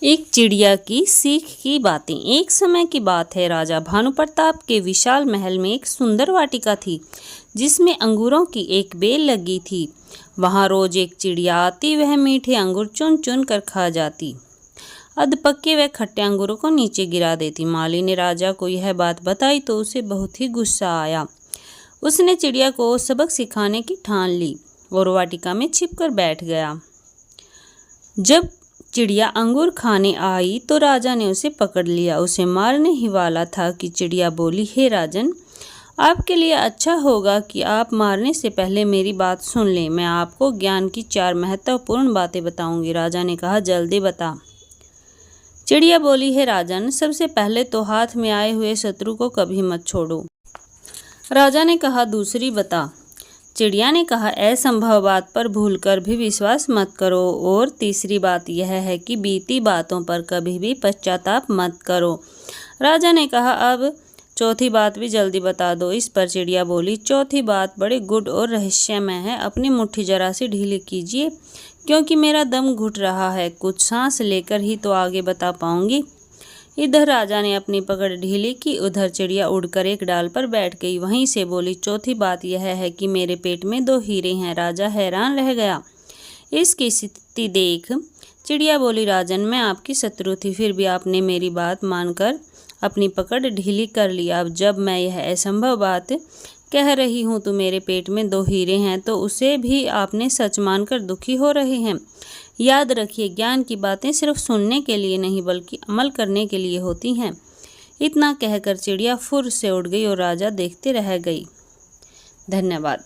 एक चिड़िया की सीख की बातें। एक समय की बात है, राजा भानुप्रताप के विशाल महल में एक सुंदर वाटिका थी जिसमें अंगूरों की एक बेल लगी थी। वहां रोज एक चिड़िया आती, वह मीठे अंगूर चुन चुन कर खा जाती। अध पक्के व खट्टे अंगूरों को नीचे गिरा देती। माली ने राजा को यह बात बताई तो उसे बहुत ही गुस्सा आया। उसने चिड़िया को सबक सिखाने की ठान ली और वाटिका में छिपकर बैठ गया। जब चिड़िया अंगूर खाने आई तो राजा ने उसे पकड़ लिया। उसे मारने ही वाला था कि चिड़िया बोली, हे राजन, आपके लिए अच्छा होगा कि आप मारने से पहले मेरी बात सुन लें। मैं आपको ज्ञान की 4 महत्वपूर्ण बातें बताऊंगी। राजा ने कहा, जल्दी बता। चिड़िया बोली, हे राजन, सबसे पहले तो हाथ में आए हुए शत्रु को कभी मत छोड़ो। राजा ने कहा, दूसरी बता। चिड़िया ने कहा, असंभव बात पर भूलकर भी विश्वास मत करो। और तीसरी बात यह है कि बीती बातों पर कभी भी पश्चाताप मत करो। राजा ने कहा, अब चौथी बात भी जल्दी बता दो। इस पर चिड़िया बोली, चौथी बात बड़े गुड और रहस्यमय है। अपनी मुट्ठी जरा सी ढीली कीजिए क्योंकि मेरा दम घुट रहा है। कुछ सांस लेकर ही तो आगे बता पाऊंगी। इधर राजा ने अपनी पकड़ ढीली की, उधर चिड़िया उड़कर एक डाल पर बैठ गई। वहीं से बोली, चौथी बात यह है कि मेरे पेट में 2 हीरे हैं। राजा हैरान रह गया। इसकी स्थिति देख चिड़िया बोली, राजन, मैं आपकी शत्रु थी, फिर भी आपने मेरी बात मानकर अपनी पकड़ ढीली कर लिया। अब जब मैं यह असंभव बात कह रही हूँ तो मेरे पेट में 2 हीरे हैं, तो उसे भी आपने सच मानकर दुखी हो रहे हैं। याद रखिए, ज्ञान की बातें सिर्फ सुनने के लिए नहीं बल्कि अमल करने के लिए होती हैं। इतना कहकर चिड़िया फुर से उड़ गई और राजा देखते रह गई। धन्यवाद।